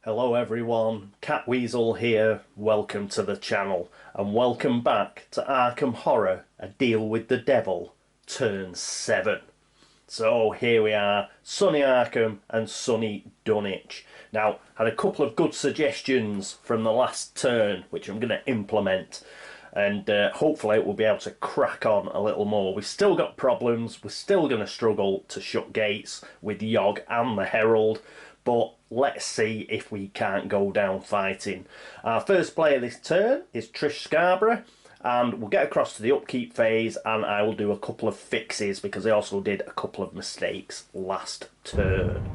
Hello everyone, CatWeazle here, welcome to the channel and welcome back to Arkham Horror, A Deal with the Devil, Turn 7. So here we are, sunny Arkham and sunny Dunwich. Now, had a couple of good suggestions from the last turn which I'm going to implement, and hopefully we'll be able to crack on a little more. We've still got problems, we're still going to struggle to shut gates with Yogg and the Herald, but let's see if we can't go down fighting. Our first player this turn is Trish Scarborough, and we'll get across to the upkeep phase and I will do a couple of fixes because I also did a couple of mistakes last turn.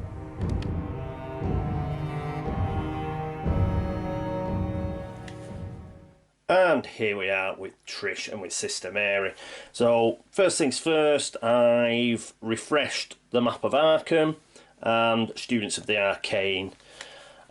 And here we are with Trish and with Sister Mary. So first things first, I've refreshed the map of Arkham and Students of the Arcane,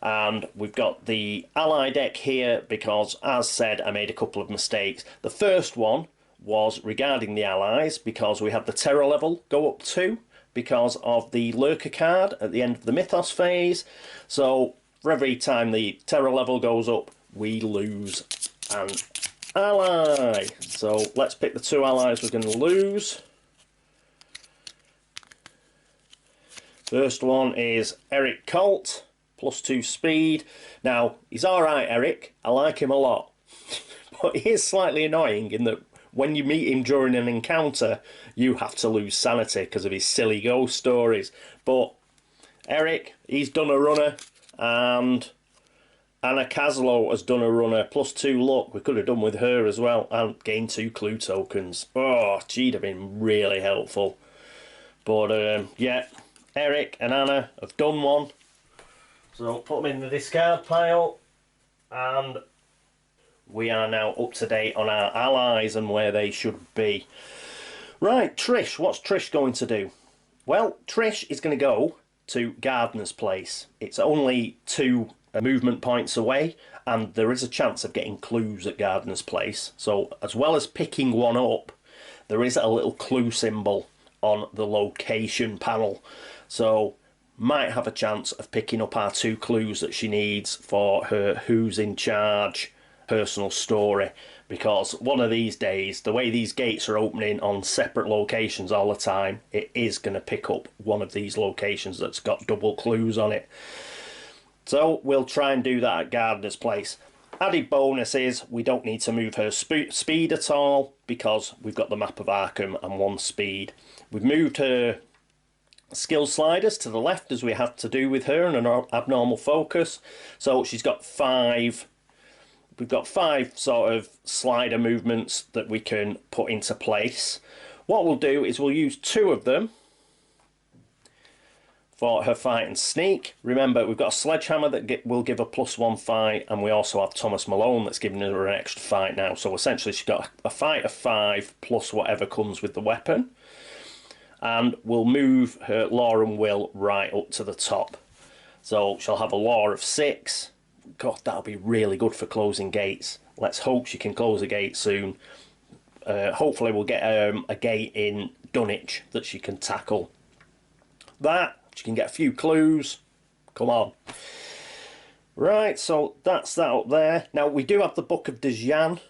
and we've got the ally deck here because, as said, I made a couple of mistakes. The first one was regarding the allies because we had the terror level go up 2 because of the lurker card at the end of the mythos phase. So for every time the terror level goes up, we lose an ally. So let's pick the 2 allies we're going to lose. First one is Eric Colt, +2 speed. Now, he's alright, Eric. I like him a lot. But he is slightly annoying in that when you meet him during an encounter, you have to lose sanity because of his silly ghost stories. But Eric, he's done a runner, and Anna Caslow has done a runner, +2 luck. We could have done with her as well, and gained 2 clue tokens. Oh, she'd have been really helpful. But, yeah. Eric and Anna have done one, so put them in the discard pile, and we are now up to date on our allies and where they should be. Right, Trish, what's Trish going to do? Well, Trish is going to go to Gardner's Place. It's only 2 movement points away, and there is a chance of getting clues at Gardner's Place. So as well as picking one up, there is a little clue symbol on the location panel, so might have a chance of picking up our 2 clues that she needs for her who's in charge personal story, because one of these days, the way these gates are opening on separate locations all the time, it is going to pick up one of these locations that's got double clues on it. So we'll try and do that at Gardner's Place. Added bonus is we don't need to move her speed at all because we've got the map of Arkham and 1 speed. We've moved her skill sliders to the left as we have to do with her and an abnormal focus. So she's got 5. We've got 5 sort of slider movements that we can put into place. What we'll do is we'll use 2 of them for her fight and sneak. Remember, we've got a sledgehammer that will give a +1 fight, and we also have Thomas Malone that's giving her an extra fight now. So essentially she's got a fight of 5 plus whatever comes with the weapon. And we'll move her law and will right up to the top. So she'll have a law of 6. God, that'll be really good for closing gates. Let's hope she can close a gate soon. Hopefully we'll get a gate in Dunwich that she can tackle. That, she can get a few clues. Come on. Right, so that's that up there. Now, we do have the Book of Dejan,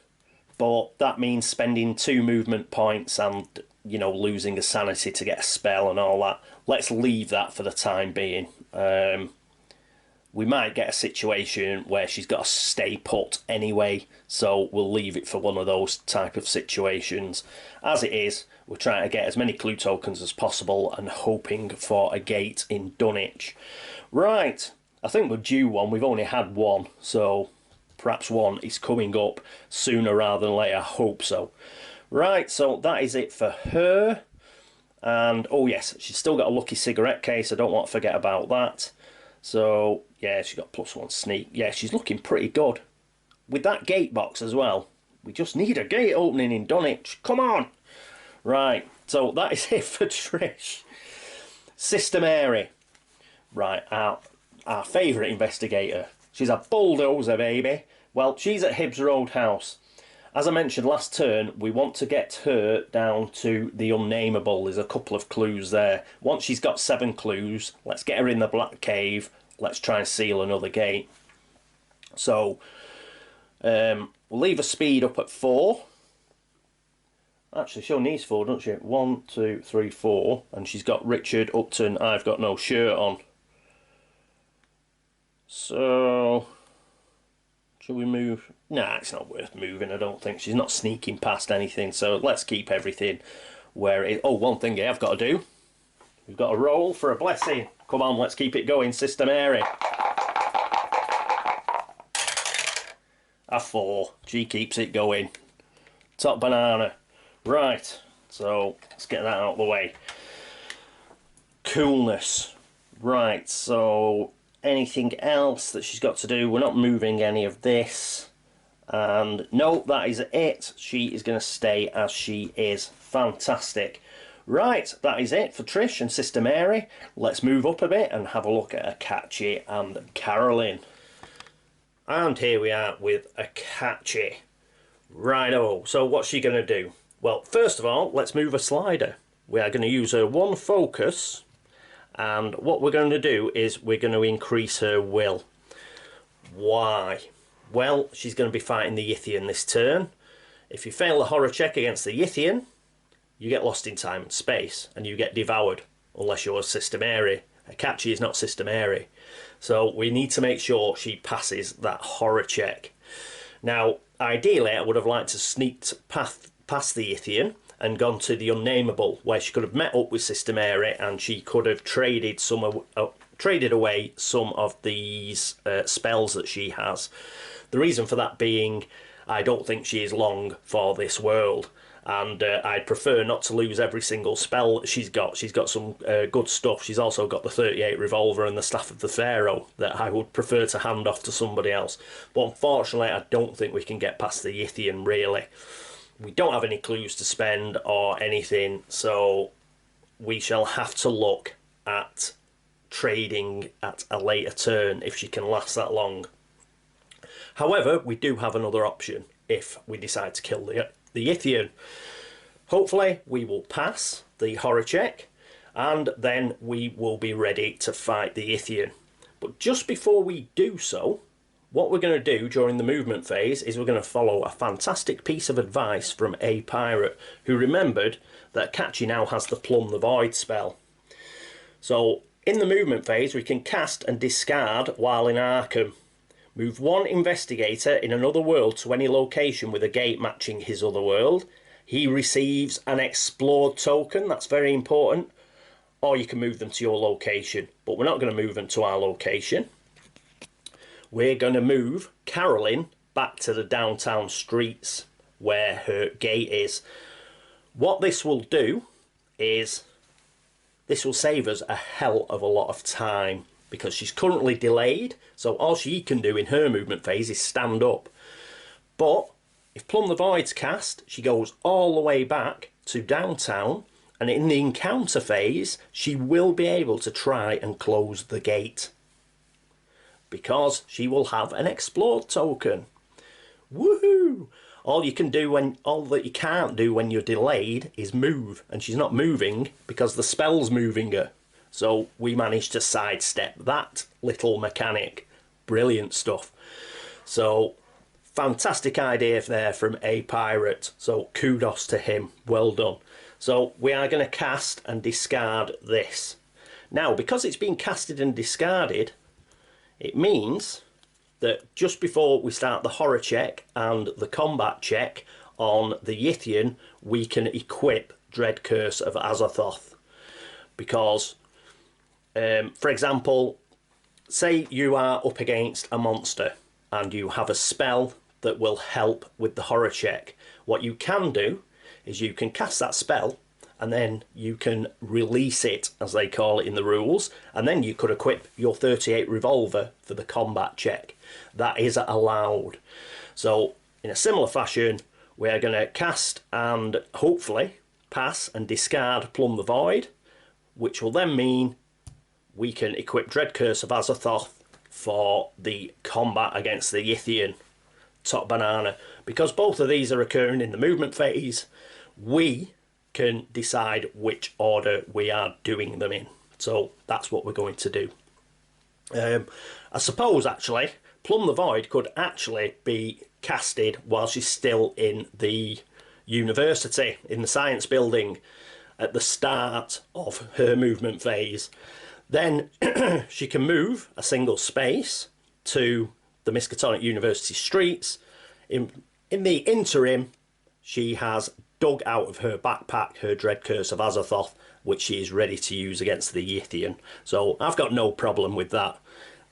but that means spending 2 movement points and, you know, losing a sanity to get a spell and all that. Let's leave that for the time being. We might get a situation where she's got to stay put anyway, so we'll leave it for one of those type of situations. As it is, we're trying to get as many clue tokens as possible and hoping for a gate in Dunwich. Right, I think we're due one. We've only had 1, so perhaps 1 is coming up sooner rather than later. I hope so. Right, so that is it for her. And, oh yes, she's still got a lucky cigarette case. I don't want to forget about that. So, yeah, she got +1 sneak. Yeah, she's looking pretty good. With that gate box as well. We just need a gate opening in Dunwich. Come on! Right, so that is it for Trish. Sister Mary. Right, our favourite investigator. She's a bulldozer, baby. Well, she's at Hibbs Roadhouse. As I mentioned last turn, we want to get her down to the unnameable. There's a couple of clues there. Once she's got 7 clues, let's get her in the Black Cave, let's try and seal another gate. So we'll leave a speed up at 4. Actually, she only needs 4, doesn't she? 1, 2, 3, 4. And she's got Richard, Upton, I've got no shirt on. So, should we move? Nah, it's not worth moving, I don't think. She's not sneaking past anything, so let's keep everything where it is. Oh, one thing I've got to do. We've got a roll for a blessing. Come on, let's keep it going, Sister Mary. A 4. She keeps it going. Top banana. Right, so let's get that out of the way. Coolness. Right, so anything else that she's got to do? We're not moving any of this. And no, that is it. She is going to stay as she is. Fantastic. Right, that is it for Trish and Sister Mary. Let's move up a bit and have a look at Akachi and Carolyn. And here we are with Akachi. Righto, so what's she going to do? Well, first of all, let's move a slider. We are going to use her 1 focus, and what we're going to do is we're going to increase her will. Why? Well, she's going to be fighting the Yithian this turn. If you fail the horror check against the Yithian, you get lost in time and space, and you get devoured, unless you're Sister Mary. Akachi is not Sister Mary. So we need to make sure she passes that horror check. Now, ideally, I would have liked to sneak past the Yithian and gone to the Unnameable, where she could have met up with Sister Mary and she could have traded away some of these spells that she has. The reason for that being, I don't think she is long for this world, and I'd prefer not to lose every single spell that she's got. She's got some good stuff. She's also got the 38 revolver and the Staff of the Pharaoh that I would prefer to hand off to somebody else. But unfortunately, I don't think we can get past the Yithian, really. We don't have any clues to spend or anything, so we shall have to look at trading at a later turn if she can last that long. However, we do have another option if we decide to kill the Yithian. Hopefully, we will pass the horror check, and then we will be ready to fight the Yithian. But just before we do so, what we're going to do during the movement phase is we're going to follow a fantastic piece of advice from a pirate who remembered that Akachi now has the Plumb the Void spell. So in the movement phase we can cast and discard while in Arkham. Move 1 investigator in another world to any location with a gate matching his other world. He receives an explored token, that's very important, or you can move them to your location, but we're not going to move them to our location. We're going to move Carolyn back to the downtown streets where her gate is. What this will do is this will save us a hell of a lot of time because she's currently delayed, so all she can do in her movement phase is stand up. But if Plumb the Void's cast, she goes all the way back to downtown, and in the encounter phase she will be able to try and close the gate, because she will have an explored token. Woohoo! All that you can't do when you're delayed is move, and she's not moving because the spell's moving her. So we managed to sidestep that little mechanic. Brilliant stuff. So fantastic idea there from a pirate. So kudos to him. Well done. So we are going to cast and discard this. Now, because it's been casted and discarded, it means that just before we start the horror check and the combat check on the Yithian, we can equip Dread Curse of Azathoth. Because, for example, say you are up against a monster and you have a spell that will help with the horror check. What you can do is you can cast that spell and then you can release it, as they call it in the rules, and then you could equip your 38 revolver for the combat check. That is allowed. So in a similar fashion, we are going to cast and hopefully pass and discard Plumb the Void, which will then mean we can equip Dread Curse of Azathoth for the combat against the Yithian. Top banana. Because both of these are occurring in the movement phase, we can decide which order we are doing them in. So that's what we're going to do. I suppose actually Plumb the Void could actually be casted while she's still in the university, in the science building, at the start of her movement phase. Then she can move a single space to the Miskatonic University streets. In the interim, she has dug out of her backpack her Dread Curse of Azathoth, which she is ready to use against the Yithian. So I've got no problem with that.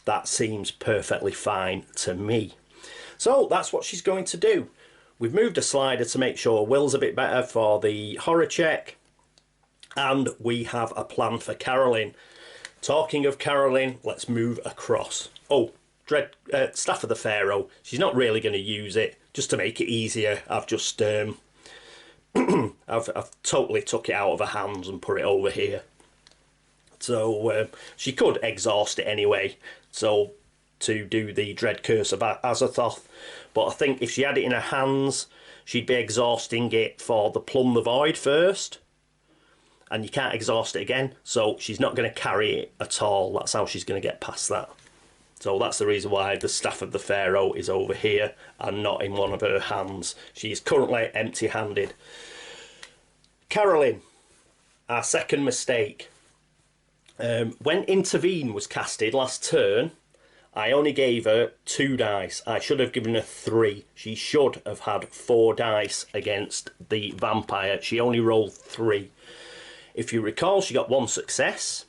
That seems perfectly fine to me. So that's what she's going to do. We've moved a slider to make sure Will's a bit better for the horror check. And we have a plan for Carolyn. Talking of Carolyn, let's move across. Oh, Staff of the Pharaoh. She's not really going to use it. Just to make it easier, I've just I've totally took it out of her hands and put it over here. So she could exhaust it anyway, so to do the Dread Curse of Azathoth, but I think if she had it in her hands, she'd be exhausting it for the Plumb the Void first, and you can't exhaust it again, so she's not going to carry it at all. That's how she's going to get past that. So that's the reason why the Staff of the Pharaoh is over here and not in one of her hands. She's currently empty-handed. Carolyn, our second mistake. When Intervene was casted last turn, I only gave her 2 dice. I should have given her 3. She should have had 4 dice against the vampire. She only rolled 3. If you recall, she got 1 success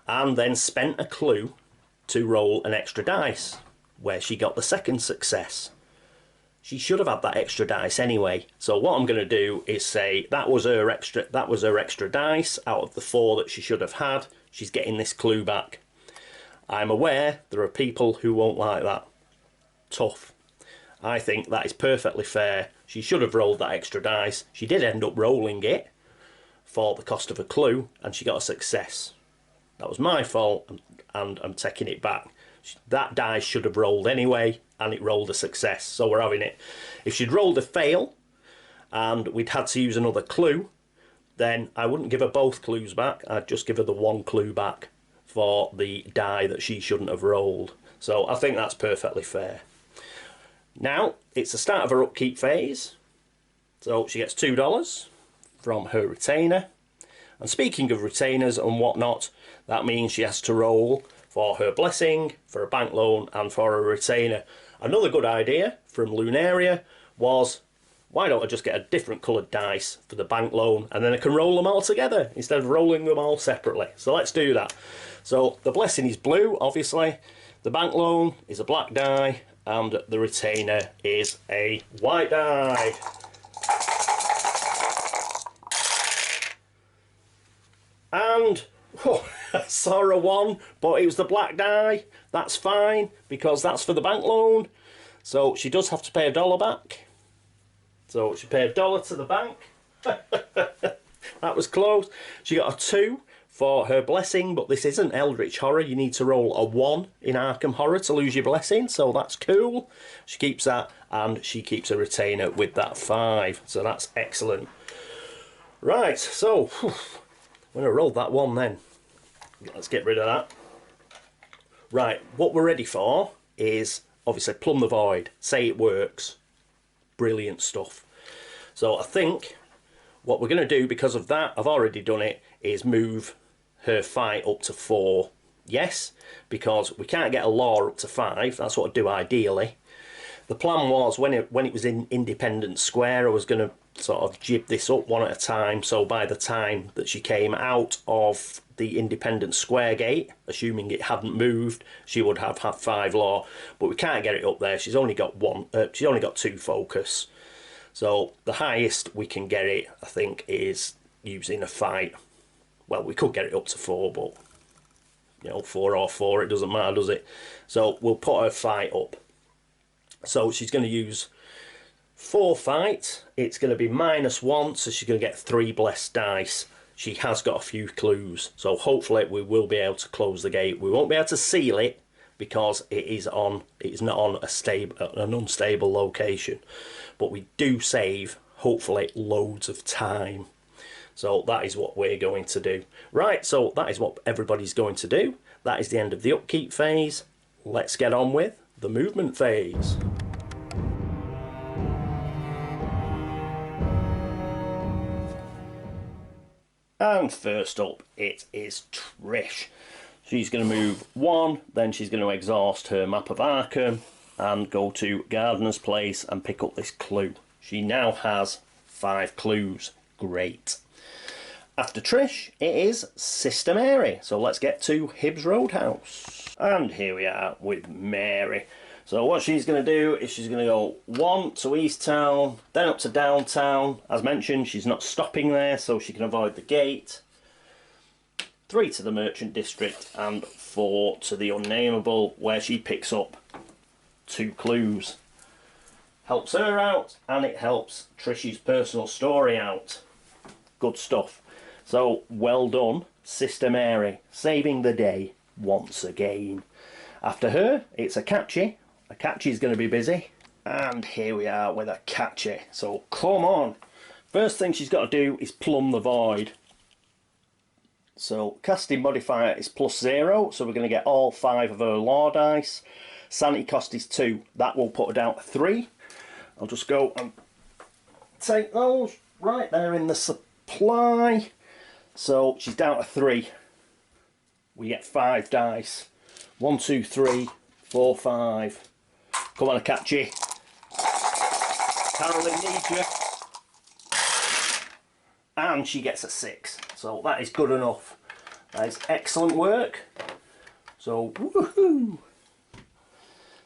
and then spent a clue to roll an extra dice, where she got the second success. She should have had that extra dice anyway. So what I'm going to do is say that was her extra dice out of the 4 that she should have had. She's getting this clue back. I'm aware there are people who won't like that. Tough. I think that is perfectly fair. She should have rolled that extra dice. She did end up rolling it for the cost of a clue, and she got a success. That was my fault, and I'm taking it back. That die should have rolled anyway, and it rolled a success, so we're having it. If she'd rolled a fail, and we'd had to use another clue, then I wouldn't give her both clues back. I'd just give her the 1 clue back for the die that she shouldn't have rolled. So I think that's perfectly fair. Now, it's the start of her upkeep phase. So she gets $2 from her retainer. And speaking of retainers and whatnot, that means she has to roll for her blessing, for a bank loan, and for a retainer. Another good idea from Lunaria was, why don't I just get a different coloured dice for the bank loan, and then I can roll them all together instead of rolling them all separately. So let's do that. So the blessing is blue, obviously. The bank loan is a black die, and the retainer is a white die. And I saw a 1, but it was the black die. That's fine, because that's for the bank loan. So she does have to pay $1 back. So she paid $1 to the bank. That was close. She got a 2 for her blessing, but this isn't Eldritch Horror. You need to roll a 1 in Arkham Horror to lose your blessing, so that's cool. She keeps that, and she keeps a retainer with that 5. So that's excellent. Right, so I'm going to roll that 1 then. Let's get rid of that. Right, what we're ready for is obviously Plumb the Void. Say it works. Brilliant stuff. So I think what we're going to do, because of that, I've already done it, is move her fight up to 4. Yes, because we can't get a law up to 5. That's what I'd do ideally. The plan was, when it was in Independence Square, I was going to sort of jib this up 1 at a time, so by the time that she came out of the Independence Square gate, assuming it hadn't moved, she would have had 5 law, but we can't get it up there. She's only got 2 focus, so the highest we can get it, I think, is using a fight. Well, we could get it up to 4, but you know, 4 or 4, it doesn't matter, does it? So we'll put her fight up. So she's going to use 4 fight. It's going to be -1, so she's going to get 3 blessed dice. She has got a few clues, so hopefully we will be able to close the gate. We won't be able to seal it because it is not on an unstable location, but we do save, hopefully, loads of time. So that is what we're going to do. Right, so that is what everybody's going to do. That is the end of the upkeep phase. Let's get on with the movement phase. And first up, it is Trish. She's going to move 1, then she's going to exhaust her map of Arkham and go to Gardner's Place and pick up this clue. She now has 5 clues. Great. After Trish, it is Sister Mary. So let's get to Hibbs Roadhouse. And here we are with Mary. So what she's going to do is she's going to go 1 to East Town, then up to Downtown. As mentioned, she's not stopping there, so she can avoid the gate. 3 to the Merchant District, and 4 to the Unnameable, where she picks up 2 clues. Helps her out, and it helps Trish's personal story out. Good stuff. So, well done, Sister Mary, saving the day once again. After her, it's Akachi. Akachi's going to be busy. And here we are with Akachi. So, come on. First thing she's got to do is plumb the void. So, casting modifier is +0, so we're going to get all 5 of her law dice. Sanity cost is 2. That will put her down to 3. I'll just go and take those right there in the supply. So she's down to 3. We get 5 dice. 1, 2, 3, 4, 5. Come on, Akachi. Carolyn needs you. And she gets a 6. So that is good enough. That is excellent work. So, woohoo!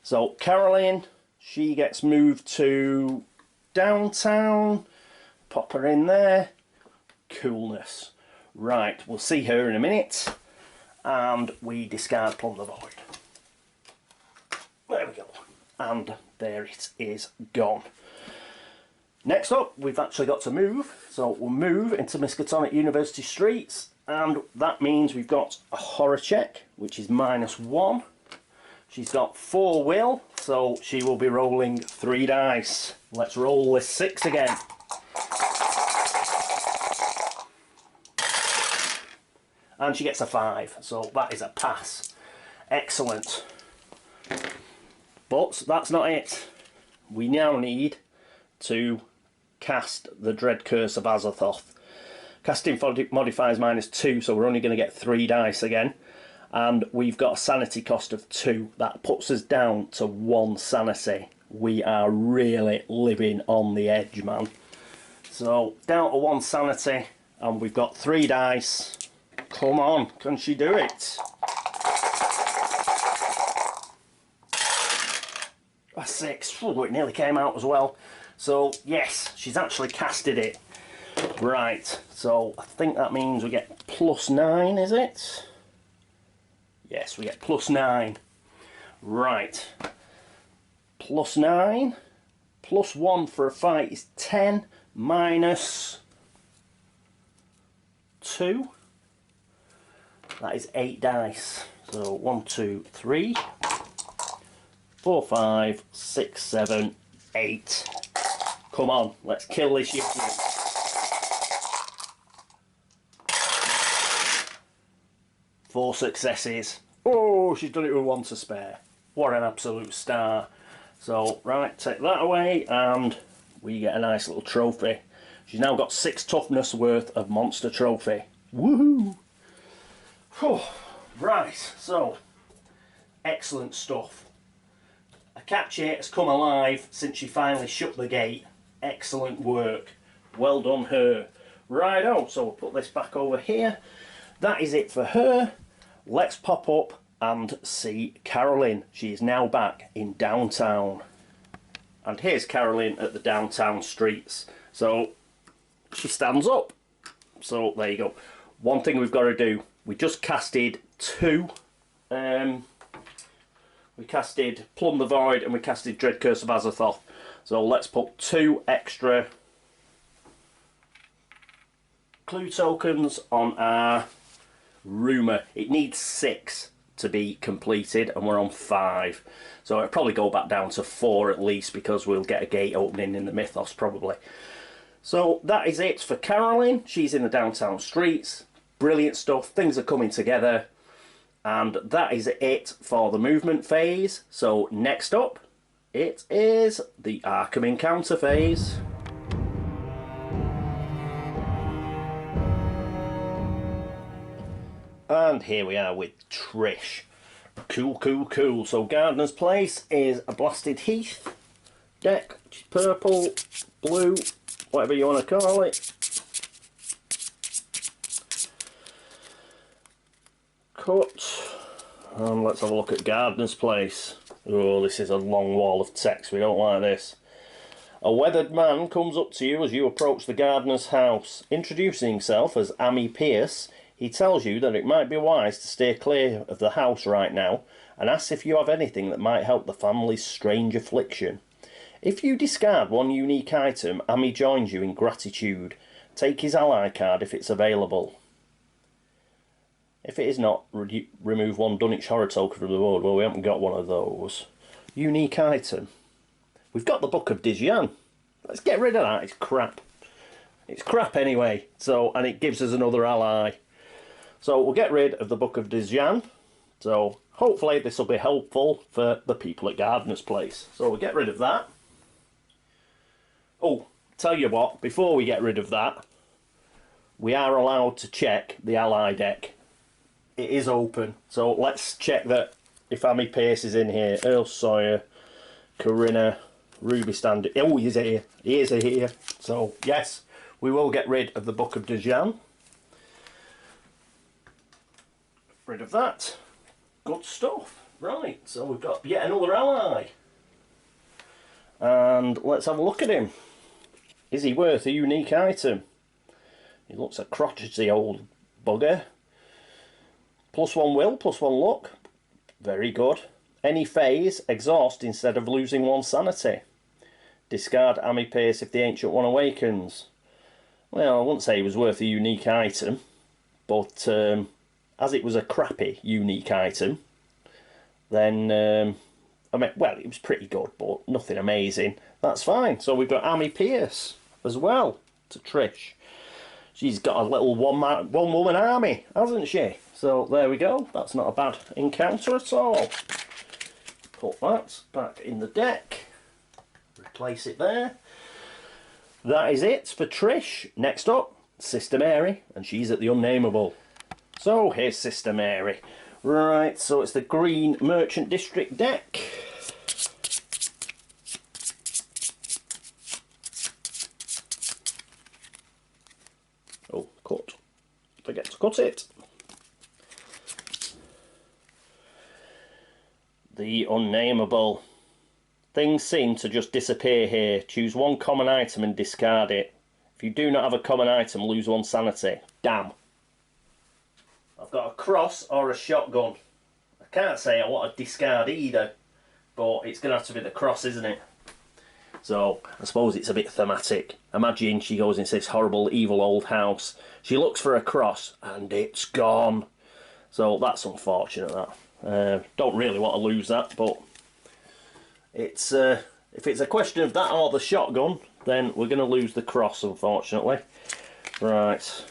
So Carolyn, she gets moved to Downtown. Pop her in there. Coolness. Right, we'll see her in a minute. And we discard Plumb the Void. There we go. And there it is gone. Next up, we've actually got to move. So we'll move into Miskatonic University Streets. And that means we've got a horror check, which is -1. She's got 4 will, so she will be rolling 3 dice. Let's roll this 6 again. And she gets a 5, so that is a pass. Excellent. But that's not it. We now need to cast the Dread Curse of Azathoth. Casting modifiers -2, so we're only going to get 3 dice again. And we've got a sanity cost of 2. That puts us down to 1 sanity. We are really living on the edge, man. So down to 1 sanity, and we've got 3 dice. Come on, can she do it? A 6. Ooh, it nearly came out as well. So yes, she's actually casted it. Right, so I think that means we get +9, is it? Yes, we get +9. Right. +9. +1 for a fight is 10. -2. That is 8 dice. So 1, 2, 3, 4, 5, 6, 7, 8. Come on, let's kill this Yith. 4 successes. Oh, she's done it with 1 to spare. What an absolute star. So, right, take that away, and we get a nice little trophy. She's now got 6 toughness worth of monster trophy. Woohoo! Whew. Right, so, excellent stuff. Akachi has come alive since she finally shut the gate. Excellent work. Well done, her. Righto, so we'll put this back over here. That is it for her. Let's pop up and see Carolyn. She is now back in Downtown. And here's Carolyn at the Downtown streets. So she stands up. So there you go. One thing we've got to do. We just casted 2. We casted Plumb the Void and we casted Dread Curse of Azathoth. So let's put 2 extra clue tokens on our rumour. It needs 6 to be completed and we're on 5. So it'll probably go back down to 4 at least, because we'll get a gate opening in the Mythos probably. So that is it for Carolyn. She's in the Downtown streets. Brilliant stuff. Things are coming together. And that is it for the movement phase. So next up, it is the Arkham encounter phase. And here we are with Trish. Cool, cool, cool. So Gardner's Place is a blasted Heath deck, which is purple, blue, whatever you want to call it. Cut. And let's have a look at Gardner's Place. Oh, this is a long wall of text. We don't like this. A weathered man comes up to you as you approach the gardener's house. Introducing himself as Amy Pierce, he tells you that it might be wise to stay clear of the house right now and asks if you have anything that might help the family's strange affliction. If you discard one unique item, Amy joins you in gratitude. Take his ally card if it's available. If it is not, remove one Dunwich Horror token from the board. Well, we haven't got one of those. Unique item. We've got the Book of Dijan. Let's get rid of that. It's crap. It's crap anyway. So, and it gives us another ally. So we'll get rid of the Book of Dijan. So hopefully this will be helpful for the people at Gardner's Place. So we'll get rid of that. Oh, tell you what, before we get rid of that, we are allowed to check the ally deck. It is open. So let's check that if Amy Pierce is in here. Earl Sawyer, Corinna, Ruby Standard. Oh, he's here. He is here. So yes, we will get rid of the Book of Dijan. Rid of that. Good stuff. Right, so we've got yet another ally. And let's have a look at him. Is he worth a unique item? He looks a crotchety old bugger. +1 will, +1 luck. Very good. Any phase, exhaust instead of losing 1 sanity. Discard Amy Pierce if the Ancient One awakens. Well, I wouldn't say he was worth a unique item, but as it was a crappy unique item, then, I mean, well, it was pretty good, but nothing amazing. That's fine. So we've got Amy Pierce as well to Trish. She's got a little one-woman army, hasn't she? So there we go. That's not a bad encounter at all. Put that back in the deck. Replace it there. That is it for Trish. Next up, Sister Mary, and she's at the Unnameable. So here's Sister Mary. Right, so it's the green Merchant District deck. Oh, cut. Forget to cut it. The Unnameable. Things seem to just disappear here. Choose 1 common item and discard it. If you do not have a common item, lose 1 sanity. Damn. I've got a cross or a shotgun. I can't say I want to discard either, but it's going to have to be the cross, isn't it? So I suppose it's a bit thematic. Imagine she goes into this horrible, evil old house. She looks for a cross and it's gone. So that's unfortunate, that. Don't really want to lose that, but it's if it's a question of that or the shotgun, then we're going to lose the cross, unfortunately. Right.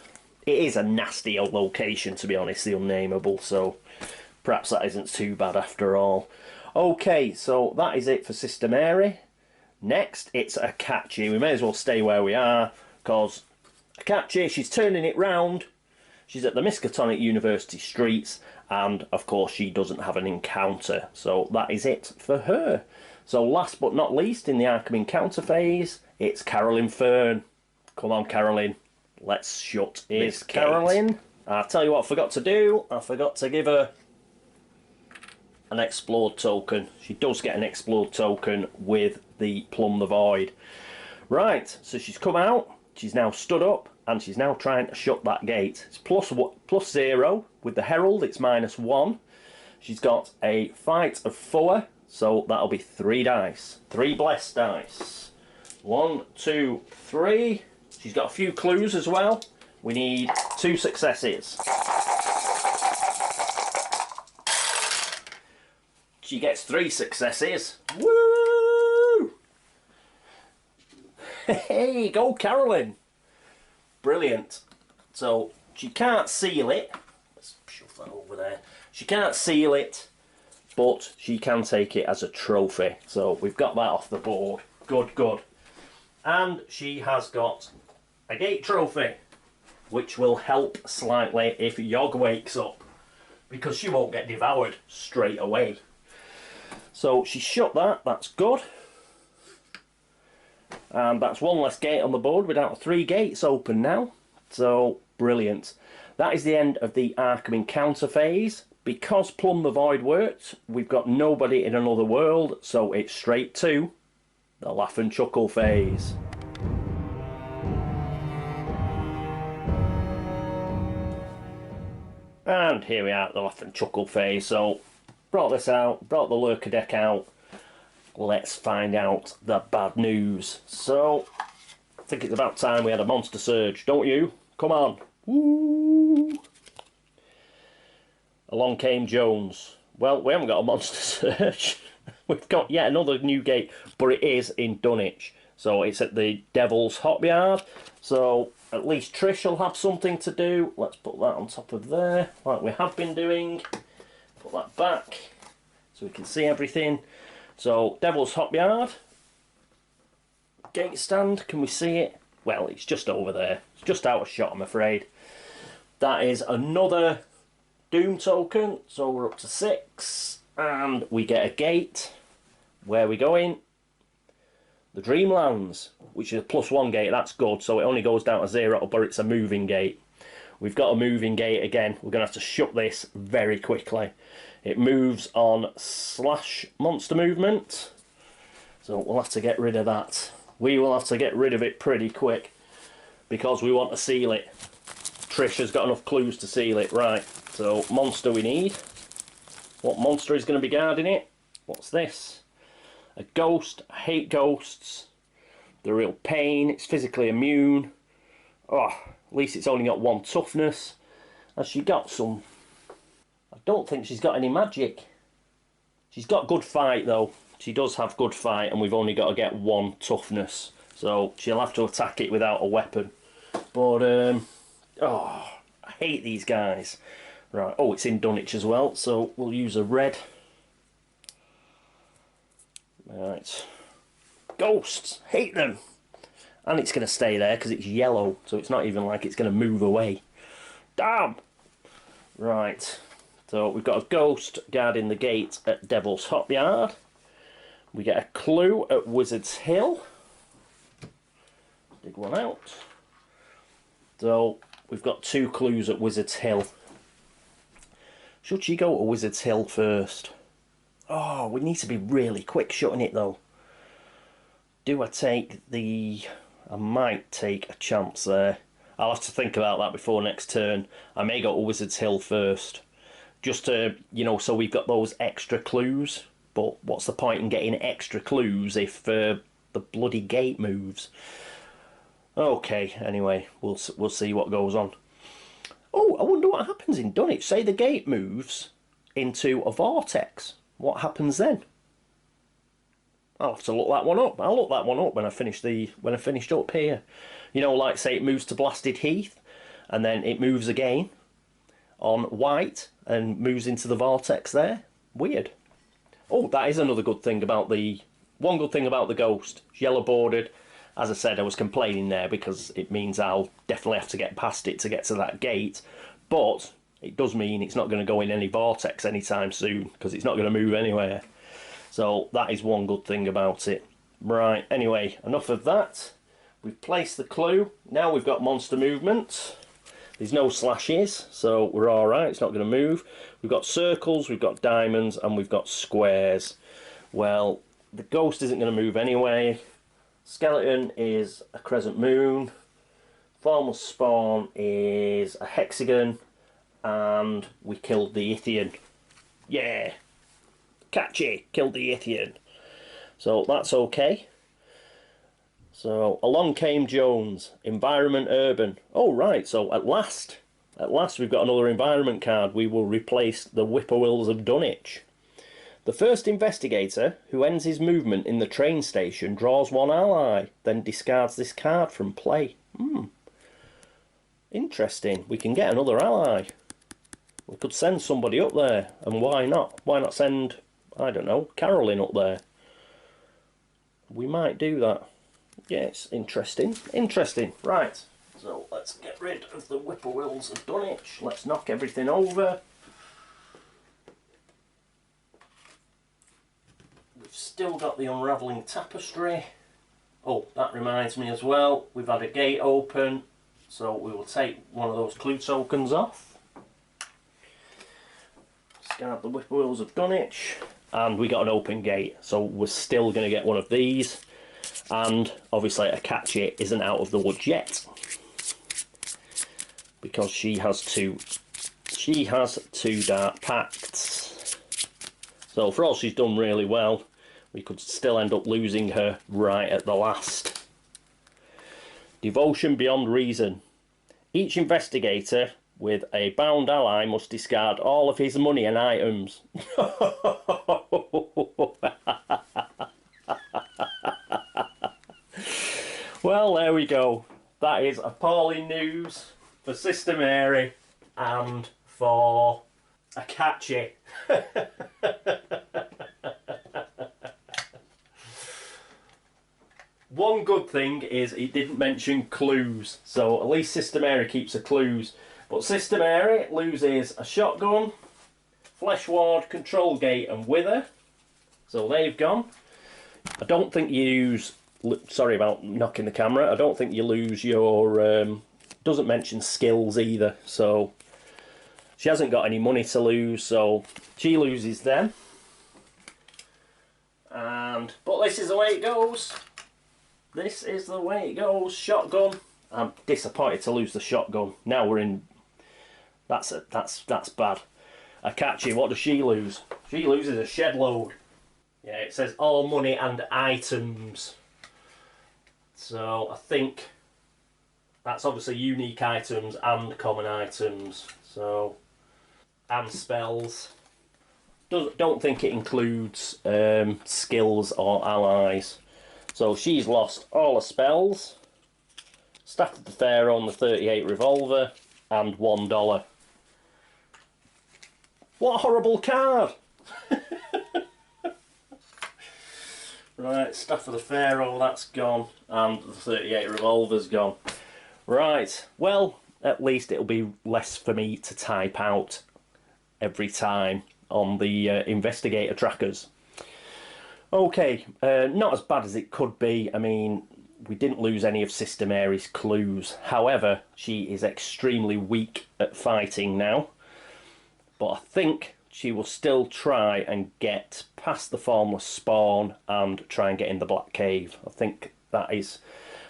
It is a nasty old location, to be honest, the Unnameable, so perhaps that isn't too bad after all. Okay, so that is it for Sister Mary. Next, it's Akachi. We may as well stay where we are, because Akachi, she's turning it round. She's at the Miskatonic University streets, and of course she doesn't have an encounter, so that is it for her. So last but not least, in the Arkham encounter phase, it's Carolyn Fern. Come on, Carolyn. Let's shut this Carolyn. I'll tell you what I forgot to do. I forgot to give her an Explode token. She does get an Explode token with the Plumb the Void. Right, so she's come out. She's now stood up, and she's now trying to shut that gate. It's +0. With the Herald, it's -1. She's got a fight of 4, so that'll be 3 dice. 3 blessed dice. 1, 2, 3. She's got a few clues as well. We need 2 successes. She gets 3 successes. Woo! Hey, go Carolyn! Brilliant. So she can't seal it. Let's shove that over there. She can't seal it, but she can take it as a trophy. So we've got that off the board. Good, good. And she has got a gate trophy, which will help slightly if Yogg wakes up, because she won't get devoured straight away. So she shut that, that's good. And that's one less gate on the board. We're down to 3 gates open now. So, brilliant. That is the end of the Arkham encounter phase. Because Plumb the Void worked, we've got nobody in another world, so it's straight to the Laugh and Chuckle phase. And here we are at the Laugh and Chuckle phase. So, brought this out, brought the lurker deck out. Let's find out the bad news. So, I think it's about time we had a monster surge, don't you? Come on. Woo! Along came Jones. Well, we haven't got a monster surge. We've got yet another new gate, but it is in Dunwich. So it's at the Devil's Hop Yard. So at least Trish will have something to do. Let's put that on top of there, like we have been doing. Put that back so we can see everything. So Devil's Hop Yard. Gate stand, can we see it? Well, it's just over there. It's just out of shot, I'm afraid. That is another Doom token, so we're up to 6, and we get a gate. Where are we going? The Dreamlands, which is a +1 gate, that's good, so it only goes down to 0, but it's a moving gate. We've got a moving gate again. We're going to have to shut this very quickly. It moves on / monster movement, so we'll have to get rid of that. We will have to get rid of it pretty quick, because we want to seal it. Trish has got enough clues to seal it. Right, so monster we need. What monster is going to be guarding it? What's this? A ghost. I hate ghosts. They're a real pain. It's physically immune. Oh, at least it's only got 1 toughness. Has she got some? I don't think she's got any magic. She's got good fight though. She does have good fight, and we've only got to get 1 toughness. So she'll have to attack it without a weapon. But oh, I hate these guys. Right, oh, it's in Dunwich as well, so we'll use a red. Right. Ghosts, hate them. And it's going to stay there because it's yellow, so it's not even like it's going to move away. Damn! Right, so we've got a ghost guarding the gate at Devil's Hop Yard. We get a clue at Wizard's Hill. Dig one out. So we've got 2 clues at Wizard's Hill. Should she go to Wizard's Hill first? Oh, we need to be really quick shutting it though. Do I take the... I might take a chance there. I'll have to think about that before next turn. I may go to Wizard's Hill first. Just to, you know, so we've got those extra clues. But what's the point in getting extra clues if the bloody gate moves? Okay, anyway, we'll see what goes on. Oh, I wonder what happens in Dunwich. Say the gate moves into a vortex. What happens then? I'll have to look that one up. I'll look that one up when I finished up here. You know, like say it moves to Blasted Heath, and then it moves again on white and moves into the vortex there. Weird. Oh, that is another good thing about the... One good thing about the ghost. It's yellow bordered. As I said, I was complaining there because it means I'll definitely have to get past it to get to that gate. But it does mean it's not going to go in any vortex anytime soon because it's not going to move anywhere. So that is one good thing about it. Right, anyway, enough of that. We've placed the clue. Now we've got monster movement. There's no slashes, so we're alright. It's not going to move. We've got circles, we've got diamonds, and we've got squares. Well, the ghost isn't going to move anyway. Skeleton is a crescent moon. Formless spawn is a hexagon. And we killed the Yithian. Yeah! Catchy! Killed the Yithian. So that's okay. So along came Jones. Environment urban. Oh right, so at last we've got another environment card. We will replace the Whippoorwills of Dunwich. The first investigator who ends his movement in the train station draws 1 ally, then discards this card from play. Interesting. We can get another ally. We could send somebody up there, and why not? Why not send, I don't know, Carolyn up there? We might do that. Yeah, it's interesting. Interesting. Right, so let's get rid of the whippoorwills of Dunwich. Let's knock everything over. We've still got the unravelling tapestry. Oh, that reminds me as well, we've had a gate open, so we will take one of those clue tokens off. Discard the whippoorwills of Dunwich, and we got an open gate, so we're still going to get one of these. And obviously Akachi isn't out of the woods yet, because she has two dark pacts. So for all she's done really well, we could still end up losing her right at the last. Devotion beyond reason. Each investigator with a bound ally must discard all of his money and items. Well, there we go. That is appalling news for Sister Mary and for Akachi. One good thing is it didn't mention clues, so at least Sister Mary keeps her clues. But Sister Mary loses a shotgun, flesh ward, control gate and wither. So they've gone. I don't think you use... Sorry about knocking the camera. I don't think you lose your... doesn't mention skills either, so... She hasn't got any money to lose, so she loses them. But this is the way it goes. This is the way it goes. Shotgun. I'm disappointed to lose the shotgun. Now we're in... That's bad. Akachi, what does she lose? She loses a shed load. Yeah, it says all money and items. So I think that's obviously unique items and common items. So, and spells. Don't think it includes skills or allies. So she's lost all her spells. Staff of the Pharaoh on the 38 revolver and $1. What a horrible card! Right, Staff of the Pharaoh, that's gone, and the 38 revolver's gone. Right, well, at least it'll be less for me to type out every time on the investigator trackers. Okay, not as bad as it could be. I mean, we didn't lose any of Sister Mary's clues. However, she is extremely weak at fighting now. But I think she will still try and get past the Formless Spawn and try and get in the Black Cave. I think that is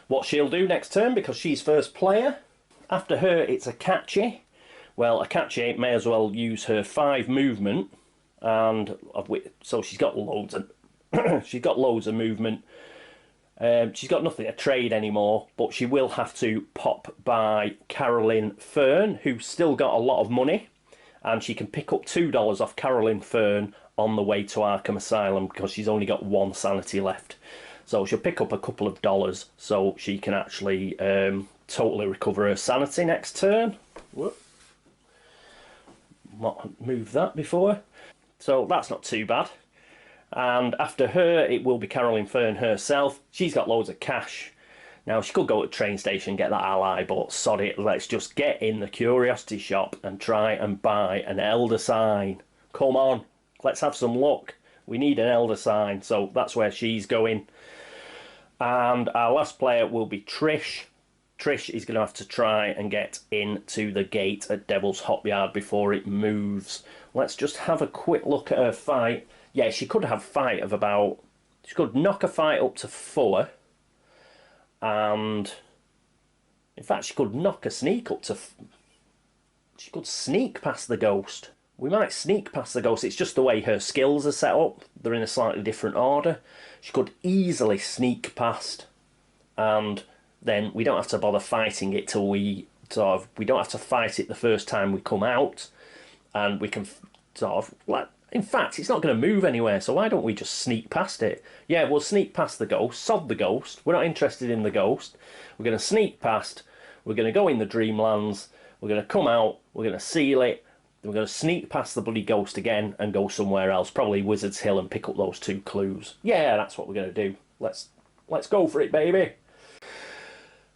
what she'll do next turn, because she's first player. After her, it's Akachi. Well, Akachi may as well use her 5 movement, and so she's got loads of she's got loads of movement. She's got nothing to trade anymore, but she will have to pop by Carolyn Fern, who's still got a lot of money, and she can pick up $2 off Carolyn Fern on the way to Arkham Asylum, because she's only got 1 sanity left. So she'll pick up a couple of dollars so she can actually totally recover her sanity next turn. Whoop. Not moved that before. So that's not too bad. And after her, it will be Carolyn Fern herself. She's got loads of cash. Now, she could go to the train station and get that ally, but sod it, let's just get in the curiosity shop and try and buy an Elder Sign. Come on, let's have some luck. We need an Elder Sign, so that's where she's going. And our last player will be Trish. Trish is going to have to try and get into the gate at Devil's Hop Yard before it moves. Let's just have a quick look at her fight. Yeah, she could have a fight of about... She could knock a fight up to 4. And... In fact, she could knock a sneak up to... She could sneak past the ghost. We might sneak past the ghost. It's just the way her skills are set up. They're in a slightly different order. She could easily sneak past. And then we don't have to bother fighting it till we... We don't have to fight it the first time we come out. And we can in fact, it's not going to move anywhere, so why don't we just sneak past it? Yeah, we'll sneak past the ghost, sod the ghost. We're not interested in the ghost. We're going to sneak past, we're going to go in the Dreamlands, we're going to come out, we're going to seal it, Then we're going to sneak past the bloody ghost again and go somewhere else, probably Wizard's Hill, and pick up those 2 clues. Yeah, that's what we're going to do. Let's go for it, baby.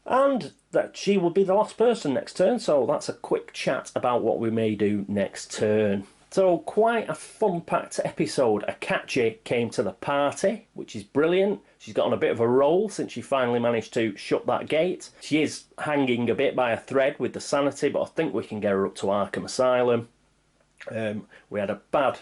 And that she will be the last person next turn, so that's a quick chat about what we may do next turn. So quite a fun-packed episode. Akachi came to the party, which is brilliant. She's got on a bit of a roll since she finally managed to shut that gate. She is hanging a bit by a thread with the sanity, but I think we can get her up to Arkham Asylum. We had a bad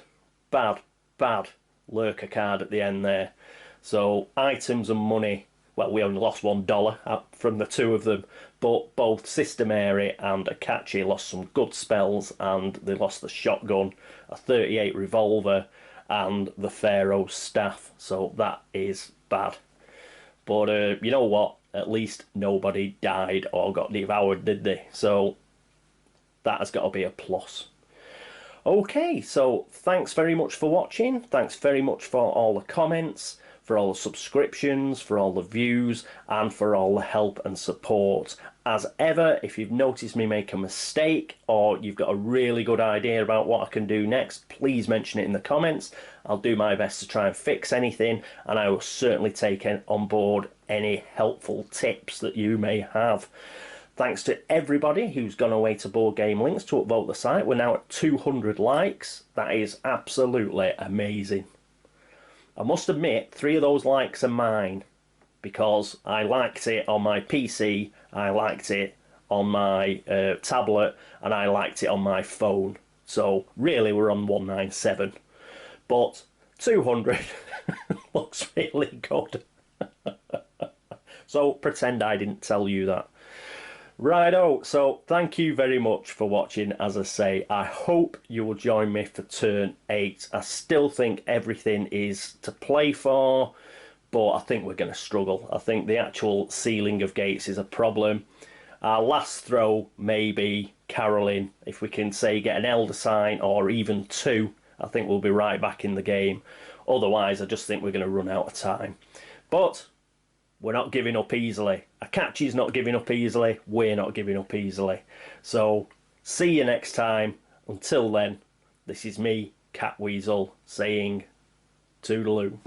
lurker card at the end there. So items and money, well, we only lost $1 from the 2 of them, but both Sister Mary and Akachi lost some good spells, and they lost the shotgun, a 38 revolver, and the Pharaoh's staff. So that is bad. But you know what? At least nobody died or got devoured, did they? So that has got to be a plus. Okay, so thanks very much for watching. Thanks very much for all the comments, for all the subscriptions, for all the views, and for all the help and support. As ever, if you've noticed me make a mistake or you've got a really good idea about what I can do next, please mention it in the comments. I'll do my best to try and fix anything, and I will certainly take on board any helpful tips that you may have. Thanks to everybody who's gone away to Board Game Links to upvote the site. We're now at 200 likes. That is absolutely amazing. I must admit, 3 of those likes are mine, because I liked it on my PC, I liked it on my tablet, and I liked it on my phone. So really we're on 197. But 200 looks really good. So pretend I didn't tell you that. Righto, so thank you very much for watching. As I say, I hope you will join me for turn 8. I still think everything is to play for, but I think we're going to struggle. I think the actual sealing of gates is a problem. Our last throw may be Carolyn. If we can, say, get an Elder Sign or even 2, I think we'll be right back in the game. Otherwise, I just think we're going to run out of time. But we're not giving up easily. Akachi's not giving up easily. We're not giving up easily. So, see you next time. Until then, this is me, CatWeazle, saying toodaloo.